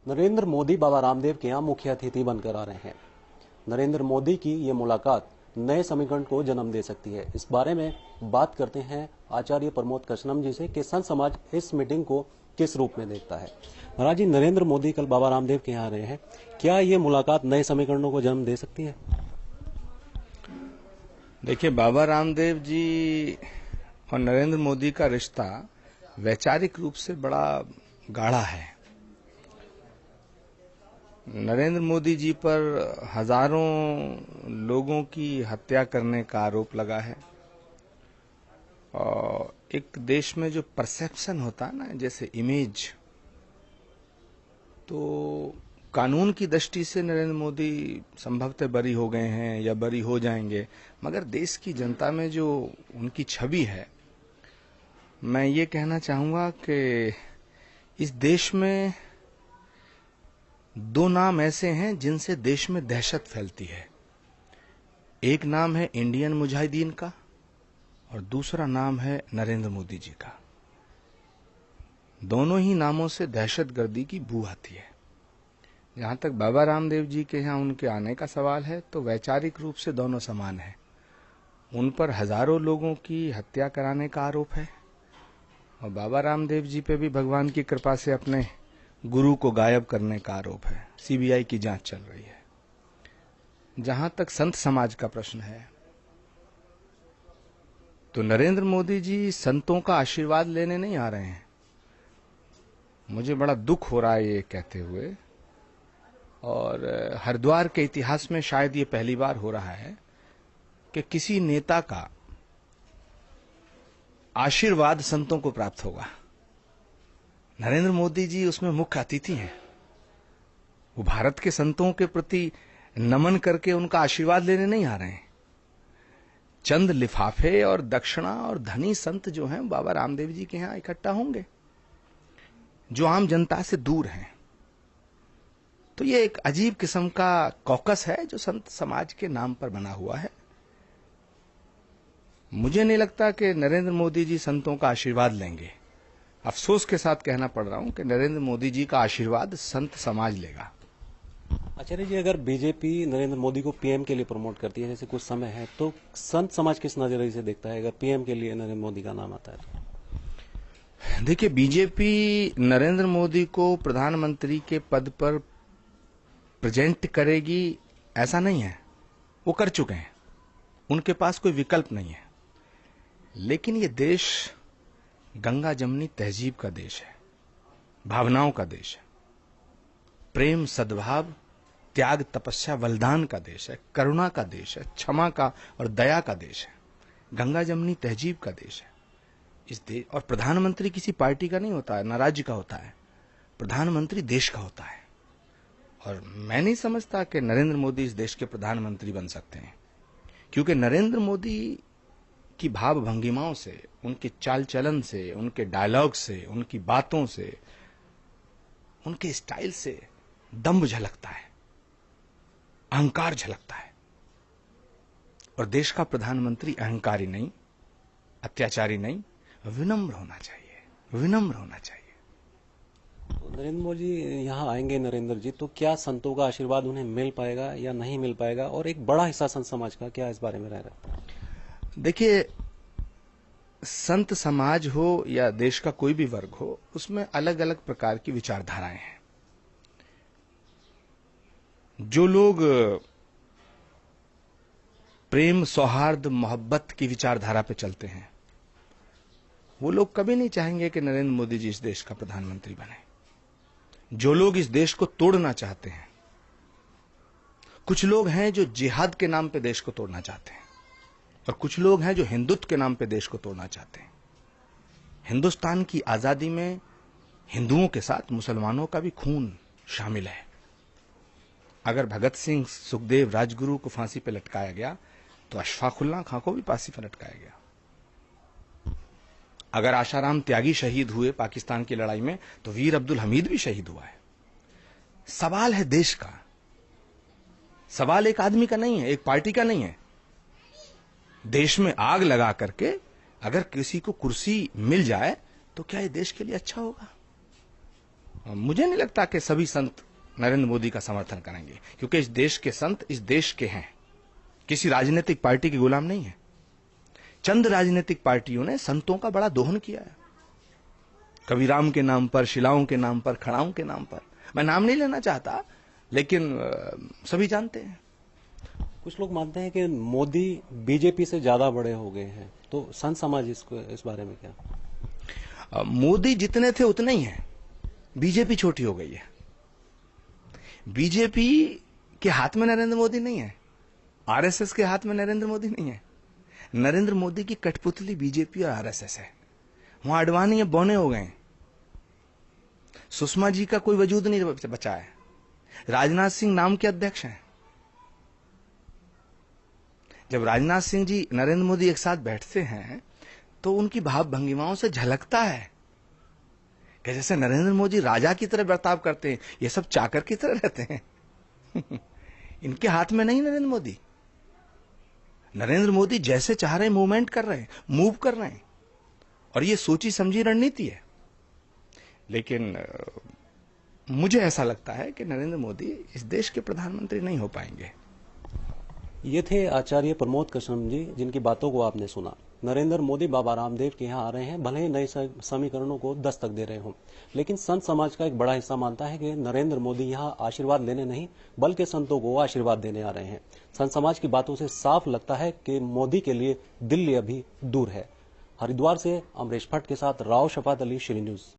नरेंद्र मोदी बाबा रामदेव के यहाँ मुख्य अतिथि बनकर आ रहे हैं। नरेंद्र मोदी की ये मुलाकात नए समीकरण को जन्म दे सकती है। इस बारे में बात करते हैं आचार्य प्रमोद कशनम जी से कि संत समाज इस मीटिंग को किस रूप में देखता है। महाराज जी, नरेंद्र मोदी कल बाबा रामदेव के यहाँ आ रहे हैं, क्या ये मुलाकात नए समीकरणों को जन्म दे सकती है? देखिए, बाबा रामदेव जी और नरेंद्र मोदी का रिश्ता वैचारिक रूप से बड़ा गाढ़ा है। नरेंद्र मोदी जी पर हजारों लोगों की हत्या करने का आरोप लगा है और एक देश में जो परसेप्शन होता है ना, जैसे इमेज, तो कानून की दृष्टि से नरेंद्र मोदी संभवतः बरी हो गए हैं या बरी हो जाएंगे, मगर देश की जनता में जो उनकी छवि है, मैं ये कहना चाहूंगा कि इस देश में दो नाम ऐसे हैं जिनसे देश में दहशत फैलती है। एक नाम है इंडियन मुजाहिदीन का और दूसरा नाम है नरेंद्र मोदी जी का। दोनों ही नामों से दहशतगर्दी की बू आती है। जहां तक बाबा रामदेव जी के यहां उनके आने का सवाल है, तो वैचारिक रूप से दोनों समान हैं। उन पर हजारों लोगों की हत्या कराने का आरोप है और बाबा रामदेव जी पे भी भगवान की कृपा से अपने गुरु को गायब करने का आरोप है। सीबीआई की जांच चल रही है। जहां तक संत समाज का प्रश्न है, तो नरेंद्र मोदी जी संतों का आशीर्वाद लेने नहीं आ रहे हैं। मुझे बड़ा दुख हो रहा है ये कहते हुए, और हरिद्वार के इतिहास में शायद ये पहली बार हो रहा है कि किसी नेता का आशीर्वाद संतों को प्राप्त होगा। नरेंद्र मोदी जी उसमें मुख्य अतिथि हैं। वो भारत के संतों के प्रति नमन करके उनका आशीर्वाद लेने नहीं आ रहे हैं। चंद लिफाफे और दक्षिणा और धनी संत जो हैं बाबा रामदेव जी के यहां इकट्ठा होंगे, जो आम जनता से दूर हैं। तो ये एक अजीब किस्म का कॉकस है जो संत समाज के नाम पर बना हुआ है। मुझे नहीं लगता कि नरेंद्र मोदी जी संतों का आशीर्वाद लेंगे। अफसोस के साथ कहना पड़ रहा हूं कि नरेंद्र मोदी जी का आशीर्वाद संत समाज लेगा। आचार्य जी, अगर बीजेपी नरेंद्र मोदी को पीएम के लिए प्रमोट करती है, जैसे कुछ समय है, तो संत समाज किस नजरिए से देखता है अगर पीएम के लिए नरेंद्र मोदी का नाम आता है तो? देखिए, बीजेपी नरेंद्र मोदी को प्रधानमंत्री के पद पर प्रेजेंट करेगी ऐसा नहीं है। वो कर चुके हैं, उनके पास कोई विकल्प नहीं है। लेकिन ये देश गंगा जमनी तहजीब का देश है, भावनाओं का देश है, प्रेम सद्भाव त्याग तपस्या बलिदान का देश है, करुणा का देश है, क्षमा का और दया का देश है, गंगा जमनी तहजीब का देश है इस देश। और प्रधानमंत्री किसी पार्टी का नहीं होता है, न राज्य का होता है। प्रधानमंत्री देश का होता है। और मैं नहीं समझता कि नरेंद्र मोदी इस देश के प्रधानमंत्री बन सकते हैं, क्योंकि नरेंद्र मोदी की भाव भंगिमाओं से, उनके चाल चलन से, उनके डायलॉग से, उनकी बातों से, उनके स्टाइल से दम्भ झलकता है, अहंकार झलकता है। और देश का प्रधानमंत्री अहंकारी नहीं, अत्याचारी नहीं, विनम्र होना चाहिए, विनम्र होना चाहिए। तो नरेंद्र मोदी यहाँ आएंगे नरेंद्र जी, तो क्या संतों का आशीर्वाद उन्हें मिल पाएगा या नहीं मिल पाएगा? और एक बड़ा हिस्सा संत समाज का क्या इस बारे में रह रहा है? देखिए, संत समाज हो या देश का कोई भी वर्ग हो, उसमें अलग अलग प्रकार की विचारधाराएं हैं। जो लोग प्रेम सौहार्द मोहब्बत की विचारधारा पे चलते हैं, वो लोग कभी नहीं चाहेंगे कि नरेंद्र मोदी जी इस देश का प्रधानमंत्री बने। जो लोग इस देश को तोड़ना चाहते हैं, कुछ लोग हैं जो जिहाद के नाम पे देश को तोड़ना चाहते हैं, और कुछ लोग हैं जो हिंदुत्व के नाम पे देश को तोड़ना चाहते हैं। हिंदुस्तान की आजादी में हिंदुओं के साथ मुसलमानों का भी खून शामिल है। अगर भगत सिंह, सुखदेव, राजगुरु को फांसी पे लटकाया गया, तो अशफाकुल्लाह खां को भी फांसी पर लटकाया गया। अगर आशाराम त्यागी शहीद हुए पाकिस्तान की लड़ाई में, तो वीर अब्दुल हमीद भी शहीद हुआ है। सवाल है देश का, सवाल एक आदमी का नहीं है, एक पार्टी का नहीं है। देश में आग लगा करके अगर किसी को कुर्सी मिल जाए, तो क्या ये देश के लिए अच्छा होगा? मुझे नहीं लगता कि सभी संत नरेंद्र मोदी का समर्थन करेंगे, क्योंकि इस देश के संत इस देश के हैं, किसी राजनीतिक पार्टी के गुलाम नहीं है। चंद राजनीतिक पार्टियों ने संतों का बड़ा दोहन किया है, कबीराम के नाम पर, शिलाओं के नाम पर, खड़ाओं के नाम पर। मैं नाम नहीं लेना चाहता, लेकिन सभी जानते हैं। कुछ लोग मानते हैं कि मोदी बीजेपी से ज्यादा बड़े हो गए हैं, तो संत समाज इस बारे में क्या? मोदी जितने थे उतने ही हैं, बीजेपी छोटी हो गई है। बीजेपी के हाथ में नरेंद्र मोदी नहीं है, आरएसएस के हाथ में नरेंद्र मोदी नहीं है। नरेंद्र मोदी की कठपुतली बीजेपी और आरएसएस है। वहां अडवाणी या बौने हो गए, सुषमा जी का कोई वजूद नहीं बचा है, राजनाथ सिंह नाम के अध्यक्ष हैं। जब राजनाथ सिंह जी नरेंद्र मोदी एक साथ बैठते हैं तो उनकी भाव भंगिमाओं से झलकता है कि जैसे नरेंद्र मोदी राजा की तरह बर्ताव करते हैं, ये सब चाकर की तरह रहते हैं। इनके हाथ में नहीं नरेंद्र मोदी। नरेंद्र मोदी जैसे चाह रहे हैं मूवमेंट कर रहे हैं, मूव कर रहे हैं, और ये सोची समझी रणनीति है। लेकिन मुझे ऐसा लगता है कि नरेंद्र मोदी इस देश के प्रधानमंत्री नहीं हो पाएंगे। ये थे आचार्य प्रमोद कृष्णम जी, जिनकी बातों को आपने सुना। नरेंद्र मोदी बाबा रामदेव के यहाँ आ रहे हैं, भले ही नए समीकरणों को दस्तक दे रहे हों, लेकिन संत समाज का एक बड़ा हिस्सा मानता है कि नरेंद्र मोदी यहाँ आशीर्वाद लेने नहीं बल्कि संतों को आशीर्वाद देने आ रहे हैं। संत समाज की बातों से साफ लगता है कि मोदी के लिए दिल्ली अभी दूर है। हरिद्वार से अमरीश भट्ट के साथ राव शफात अली, श्री न्यूज।